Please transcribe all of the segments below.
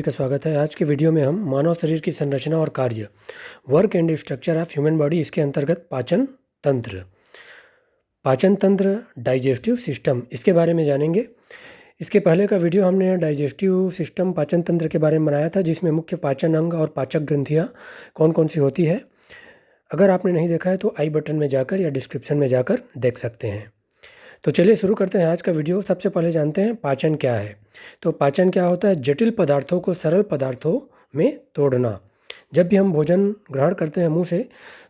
सभी का स्वागत है। आज के वीडियो में हम मानव शरीर की संरचना और कार्य, work and structure of human body, इसके अंतर्गत पाचन तंत्र, डाइजेस्टिव सिस्टम, इसके बारे में जानेंगे। इसके पहले का वीडियो हमने डाइजेस्टिव सिस्टम, पाचन तंत्र के बारे में बनाया था, जिसमें मुख्य पाचन अंग और पाचक ग्रंथियाँ कौन कौन सी होती है। अगर आपने नहीं देखा है तो आई बटन में जाकर या डिस्क्रिप्शन में जाकर देख सकते हैं। तो चलिए शुरू करते हैं आज का वीडियो। सबसे पहले जानते हैं पाचन क्या है। तो पाचन क्या होता है? जटिल पदार्थों को सरल पदार्थों में तोड़ना। जब भी हम भोजन ग्रहण करते हैं मुंह से,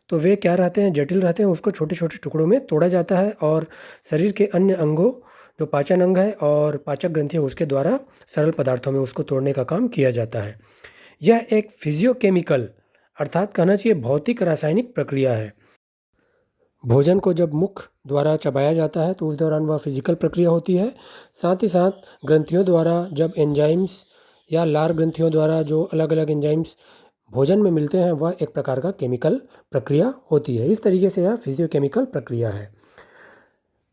तो वे क्या रहते हैं? जटिल रहते हैं। उसको छोटे छोटे टुकड़ों में तोड़ा जाता है और शरीर के अन्य अंगों, जो पाचन अंग है और पाचक ग्रंथि है, उसके द्वारा सरल पदार्थों में उसको तोड़ने का काम किया जाता है। यह एक फिजियोकेमिकल, अर्थात कहना चाहिए भौतिक रासायनिक प्रक्रिया है। भोजन को जब मुख द्वारा चबाया जाता है तो उस दौरान वह फिजिकल प्रक्रिया होती है। साथ ही साथ ग्रंथियों द्वारा जब एंजाइम्स या लार ग्रंथियों द्वारा जो अलग अलग एंजाइम्स भोजन में मिलते हैं, वह एक प्रकार का केमिकल प्रक्रिया होती है। इस तरीके से यह फिजियोकेमिकल प्रक्रिया है।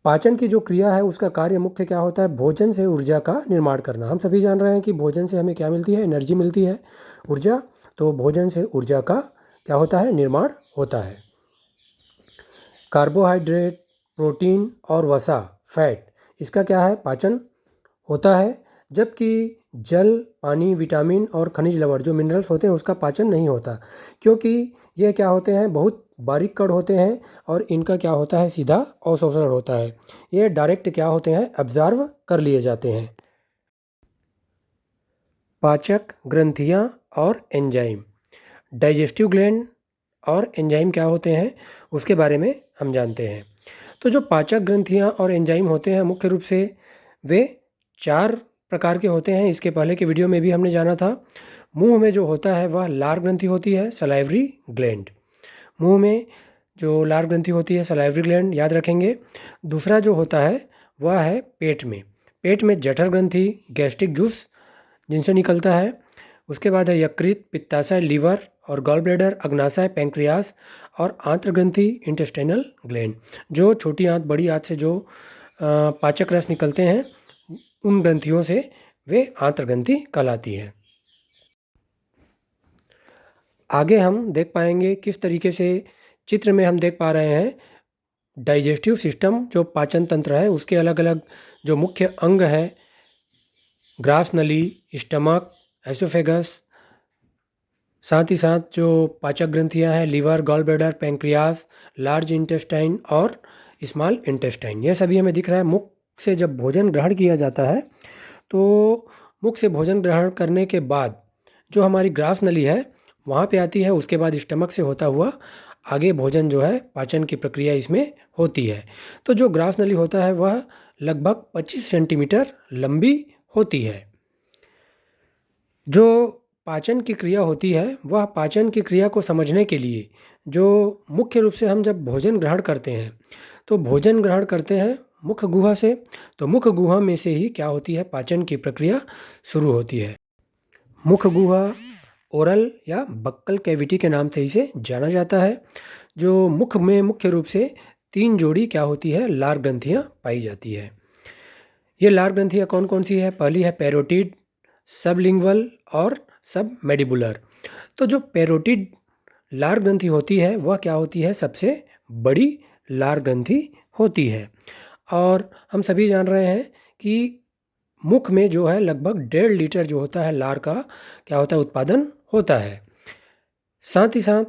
पाचन की जो क्रिया है उसका कार्य मुख्य क्या होता है? भोजन से ऊर्जा का निर्माण करना। हम सभी जान रहे हैं कि भोजन से हमें क्या मिलती है? एनर्जी मिलती है, ऊर्जा। तो भोजन से ऊर्जा का क्या होता है? निर्माण होता है। कार्बोहाइड्रेट, प्रोटीन और वसा, फैट, इसका क्या है? पाचन होता है। जबकि जल, पानी, विटामिन और खनिज लवण, जो मिनरल्स होते हैं, उसका पाचन नहीं होता, क्योंकि ये क्या होते हैं? बहुत बारीक कण होते हैं और इनका क्या होता है? सीधा अवशोषण होता है। ये डायरेक्ट क्या होते हैं? ऑब्जर्व कर लिए जाते हैं। पाचक ग्रंथियाँ और एंजाइम, डाइजेस्टिव ग्लैंड और एंजाइम क्या होते हैं उसके बारे में हम जानते हैं। तो जो पाचक ग्रंथियाँ और एंजाइम होते हैं, मुख्य रूप से वे 4 प्रकार के होते हैं। इसके पहले के वीडियो में भी हमने जाना था। मुंह में जो होता है वह लार ग्रंथि होती है, सलाइवरी ग्लैंड। मुंह में जो लार ग्रंथि होती है, सलाइवरी ग्लैंड, याद रखेंगे। दूसरा जो होता है वह है पेट में। पेट में जठर ग्रंथि, गैस्ट्रिक जूस जिनसे निकलता है। उसके बाद है यकृत, पित्ताशय, लीवर और गॉल ब्लैडर, अग्नाशय, पैंक्रियास और आंत्र ग्रंथि, इंटेस्टाइनल ग्लैंड। जो छोटी आंत, बड़ी आंत से जो पाचक रस निकलते हैं, उन ग्रंथियों से वे आंत्र ग्रंथि कहलाती है। आगे हम देख पाएंगे किस तरीके से, चित्र में हम देख पा रहे हैं डाइजेस्टिव सिस्टम, जो पाचन तंत्र है, उसके अलग अलग जो मुख्य अंग है, ग्रास नली, स्टमक, एसोफेगस, साथ ही साथ जो पाचक ग्रंथियां हैं, liver, gall bladder, pancreas, large intestine और स्मॉल इंटेस्टाइन, यह सभी हमें दिख रहा है। मुख से जब भोजन ग्रहण किया जाता है तो मुख से भोजन ग्रहण करने के बाद जो हमारी ग्रास नली है वहाँ पे आती है। उसके बाद स्टमक से होता हुआ आगे भोजन जो है, पाचन की प्रक्रिया इसमें होती है। तो जो ग्रास नली होता है वह लगभग 25 सेंटीमीटर लंबी होती है। जो पाचन की क्रिया होती है, वह पाचन की क्रिया को समझने के लिए जो मुख्य रूप से हम जब भोजन ग्रहण करते हैं, तो भोजन ग्रहण करते हैं मुख गुहा से। तो मुख गुहा में से ही क्या होती है? पाचन की प्रक्रिया शुरू होती है। मुख गुहा, ओरल या बक्कल कैविटी के नाम से इसे जाना जाता है। जो मुख में मुख्य रूप से 3 जोड़ी क्या होती है? लार ग्रंथियाँ पाई जाती है। ये लार ग्रंथियाँ कौन कौन सी है? पहली है पैरोटिड, सबलिंगुअल और सब मैडिबुलर। तो जो पैरोटिड लार ग्रंथि होती है वह क्या होती है? सबसे बड़ी लार ग्रंथि होती है। और हम सभी जान रहे हैं कि मुख में जो है लगभग 1.5 लीटर जो होता है लार का क्या होता है? उत्पादन होता है। साथ ही साथ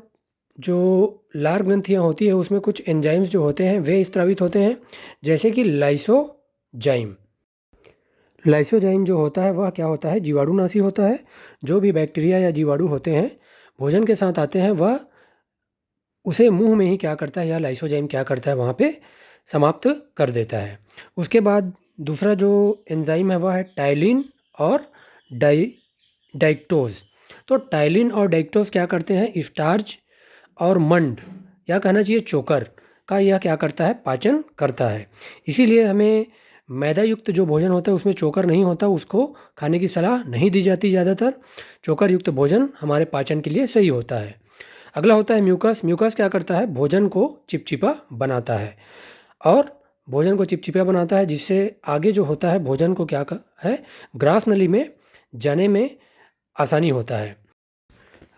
जो लार ग्रंथियाँ होती है उसमें कुछ एंजाइम्स जो होते हैं वे स्रावित होते हैं, जैसे कि लाइसोजाइम। लाइसोजाइम जो होता है वह क्या होता है? जीवाणुनाशी होता है। जो भी बैक्टीरिया या जीवाणु होते हैं भोजन के साथ आते हैं, वह उसे मुंह में ही क्या करता है, या लाइसोजाइम क्या करता है, वहाँ पे समाप्त कर देता है। उसके बाद दूसरा जो एंजाइम है वह है टाइलिन और डाइक्टोज। तो टाइलिन और डाइक्टोज क्या करते हैं? स्टार्च और मंड, या कहना चाहिए चोकर का, यह क्या करता है? पाचन करता है। इसीलिए हमें मैदा युक्त जो भोजन होता है उसमें चोकर नहीं होता, उसको खाने की सलाह नहीं दी जाती। ज़्यादातर चोकर युक्त भोजन हमारे पाचन के लिए सही होता है। अगला होता है म्यूकस। म्यूकस क्या करता है? भोजन को चिपचिपा बनाता है, और भोजन को चिपचिपा बनाता है, जिससे आगे जो होता है भोजन को क्या है? ग्रास नली में जाने में आसानी होता है।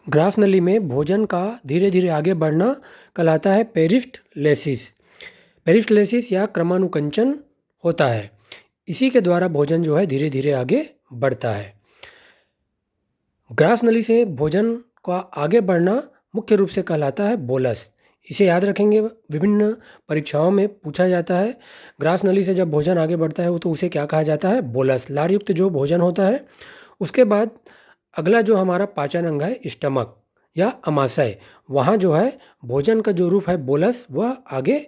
ग्रास नली में भोजन का धीरे धीरे आगे बढ़ना कहलाता है पेरिस्टलेसिस। पेरिस्टलेसिस या क्रमानुकंचन होता है। इसी के द्वारा भोजन जो है धीरे धीरे आगे बढ़ता है। ग्रास नली से भोजन का आगे बढ़ना मुख्य रूप से कहलाता है बोलस। इसे याद रखेंगे, विभिन्न परीक्षाओं में पूछा जाता है। ग्रास नली से जब भोजन आगे बढ़ता है तो उसे क्या कहा जाता है? बोलस। लारयुक्त जो भोजन होता है। उसके बाद अगला जो हमारा पाचन अंग है स्टमक या अमाशय, वहाँ जो है भोजन का जो रूप है बोलस वह आगे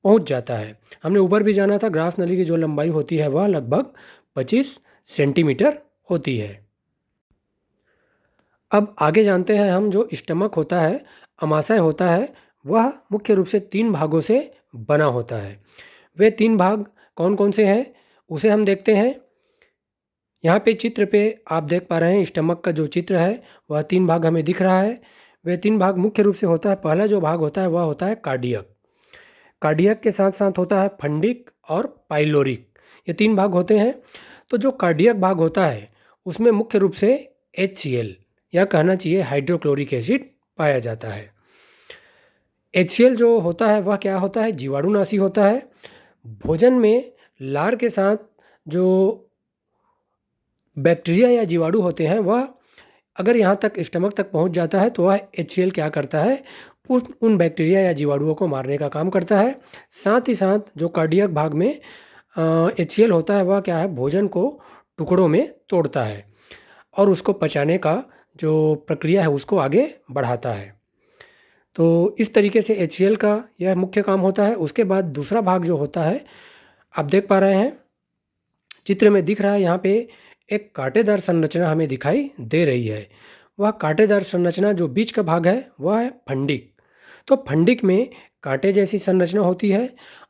पहुँच जाता है। हमने ऊपर भी जाना था, ग्रास नली की जो लंबाई होती है वह लगभग 25 सेंटीमीटर होती है। अब आगे जानते हैं हम, जो स्टमक होता है, अमाशय होता है, वह मुख्य रूप से 3 भागों से बना होता है। वे 3 भाग कौन कौन से हैं उसे हम देखते हैं। यहाँ पे चित्र पे आप देख पा रहे हैं, स्टमक का जो चित्र है वह 3 भाग हमें दिख रहा है। वे 3 भाग मुख्य रूप से होता है, पहला जो भाग होता है वह होता है कार्डियक। कार्डियक के साथ साथ होता है फंडिक और पाइलोरिक, ये 3 भाग होते हैं। तो जो कार्डियक भाग होता है उसमें मुख्य रूप से HCl या कहना चाहिए हाइड्रोक्लोरिक एसिड पाया जाता है। HCl जो होता है वह क्या होता है? जीवाणुनाशी होता है। भोजन में लार के साथ जो बैक्टीरिया या जीवाणु होते हैं वह अगर यहाँ तक स्टमक तक पहुँच जाता है तो वह HCl क्या करता है? उन बैक्टीरिया या जीवाणुओं को मारने का काम करता है। साथ ही साथ जो कार्डियक भाग में HCl होता है वह क्या है? भोजन को टुकड़ों में तोड़ता है और उसको पचाने का जो प्रक्रिया है उसको आगे बढ़ाता है। तो इस तरीके से HCl का यह मुख्य काम होता है। उसके बाद दूसरा भाग जो होता है, आप देख पा रहे हैं चित्र में दिख रहा है, यहाँ पे एक कांटेदार संरचना हमें दिखाई दे रही है। वह कांटेदार संरचना जो बीच का भाग है वह है फंडिक। तो फंडिक में कांटे जैसी संरचना होती है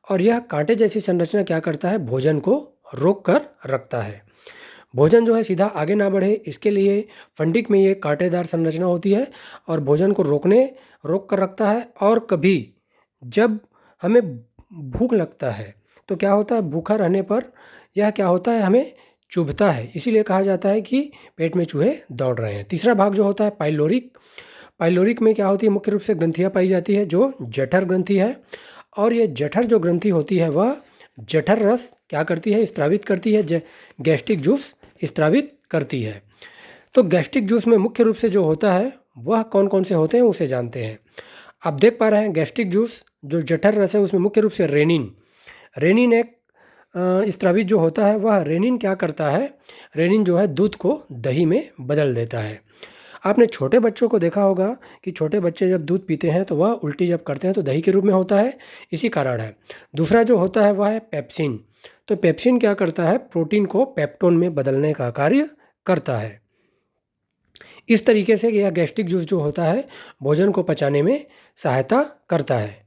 और यह कांटे जैसी संरचना क्या करता है? भोजन को रोक कर रखता है। भोजन जो है सीधा आगे ना बढ़े, इसके लिए फंडिक में ये कांटेदार संरचना होती है और भोजन को रोक कर रखता है। और कभी जब हमें भूख लगता है तो क्या होता है? भूखा रहने पर यह क्या होता है? हमें चुभता है, इसीलिए कहा जाता है कि पेट में चूहे दौड़ रहे हैं। तीसरा भाग जो होता है पाइलोरिक। पाइलोरिक में क्या होती है? मुख्य रूप से ग्रंथियाँ पाई जाती है जो जठर ग्रंथि है। और ये जठर जो ग्रंथि होती है वह जठर रस क्या करती है? स्त्रावित करती है, गैस्ट्रिक जूस स्त्रावित करती है। तो गैस्ट्रिक जूस में मुख्य रूप से जो होता है वह कौन कौन से होते हैं उसे जानते हैं। आप देख पा रहे हैं गैस्ट्रिक जूस जो जठर रस है उसमें मुख्य रूप से रेनिन एक स्त्रावित जो होता है, वह रेनिन क्या करता है? रेनिन जो है दूध को दही में बदल देता है। आपने छोटे बच्चों को देखा होगा कि छोटे बच्चे जब दूध पीते हैं तो वह उल्टी जब करते हैं तो दही के रूप में होता है, इसी कारण है। दूसरा जो होता है वह है पेप्सिन। तो पेप्सिन क्या करता है? प्रोटीन को पेप्टोन में बदलने का कार्य करता है। इस तरीके से यह गैस्ट्रिक जूस जो होता है भोजन को पचाने में सहायता करता है।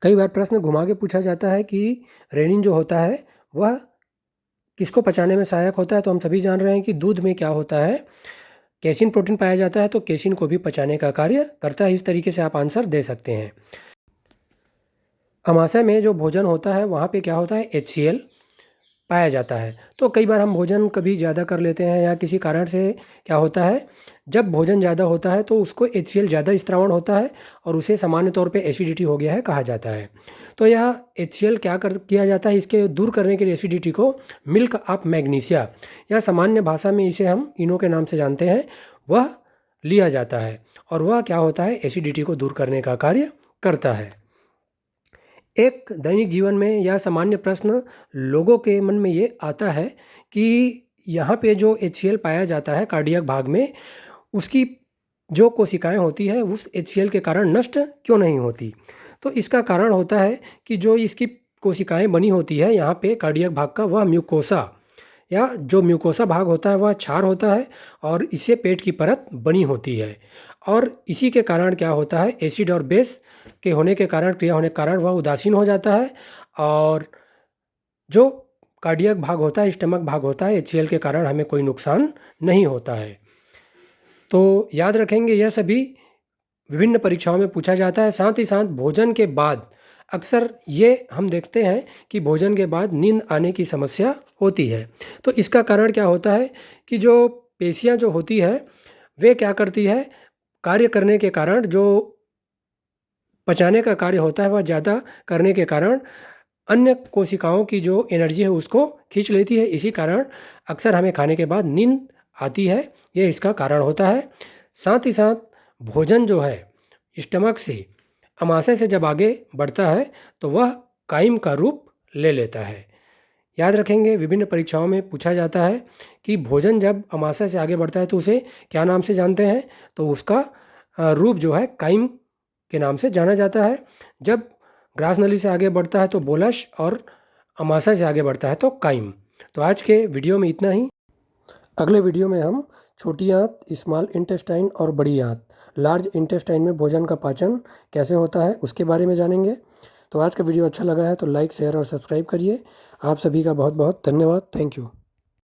कई बार प्रश्न घुमा के पूछा जाता है कि रेनिन जो होता है वह किसको पचाने में सहायक होता है? तो हम सभी जान रहे हैं कि दूध में क्या होता है? केसिन प्रोटीन पाया जाता है, तो केसिन को भी पचाने का कार्य करता है। इस तरीके से आप आंसर दे सकते हैं। अमाशय में जो भोजन होता है वहाँ पे क्या होता है? HCl पाया जाता है। तो कई बार हम भोजन कभी ज़्यादा कर लेते हैं या किसी कारण से क्या होता है, जब भोजन ज़्यादा होता है तो उसको HCl ज़्यादा स्त्रावण होता है और उसे सामान्य तौर पे एसिडिटी हो गया है कहा जाता है। तो यह HCl क्या किया जाता है? इसके दूर करने के लिए एसिडिटी को मिल्क ऑफ मैग्नीशिया या सामान्य भाषा में इसे हम इनो के नाम से जानते हैं, वह लिया जाता है और वह क्या होता है? एसिडिटी को दूर करने का कार्य करता है। एक दैनिक जीवन में या सामान्य प्रश्न लोगों के मन में ये आता है कि यहाँ पे जो HCl पाया जाता है कार्डियक भाग में, उसकी जो कोशिकाएं होती है उस HCl के कारण नष्ट क्यों नहीं होती? तो इसका कारण होता है कि जो इसकी कोशिकाएं बनी होती है यहाँ पे कार्डियक भाग का, वह म्यूकोसा या जो म्यूकोसा भाग होता है वह क्षार होता है और इससे पेट की परत बनी होती है। और इसी के कारण क्या होता है? एसिड और बेस के होने के कारण, क्रिया होने के कारण वह उदासीन हो जाता है और जो कार्डियक भाग होता है, स्टमक भाग होता है, HCl के कारण हमें कोई नुकसान नहीं होता है। तो याद रखेंगे, यह सभी विभिन्न परीक्षाओं में पूछा जाता है। साथ ही साथ भोजन के बाद अक्सर ये हम देखते हैं कि भोजन के बाद नींद आने की समस्या होती है। तो इसका कारण क्या होता है कि जो पेशियाँ जो होती है वे क्या करती है, कार्य करने के कारण जो पचाने का कार्य होता है वह ज़्यादा करने के कारण अन्य कोशिकाओं की जो एनर्जी है उसको खींच लेती है। इसी कारण अक्सर हमें खाने के बाद नींद आती है, ये इसका कारण होता है। साथ ही साथ भोजन जो है स्टमक से अमाशय से जब आगे बढ़ता है तो वह काइम का रूप ले लेता है। याद रखेंगे, विभिन्न परीक्षाओं में पूछा जाता है कि भोजन जब अमाशय से आगे बढ़ता है तो उसे क्या नाम से जानते हैं, तो उसका रूप जो है काइम के नाम से जाना जाता है। जब ग्रास नली से आगे बढ़ता है तो बोलस और अमाशय से आगे बढ़ता है तो काइम। तो आज के वीडियो में इतना ही। अगले वीडियो में हम छोटी आंत, स्मॉल इंटेस्टाइन और बड़ी आंत, लार्ज इंटेस्टाइन में भोजन का पाचन कैसे होता है उसके बारे में जानेंगे। तो आज का वीडियो अच्छा लगा है तो लाइक, शेयर और सब्सक्राइब करिए। आप सभी का बहुत बहुत धन्यवाद। Thank you.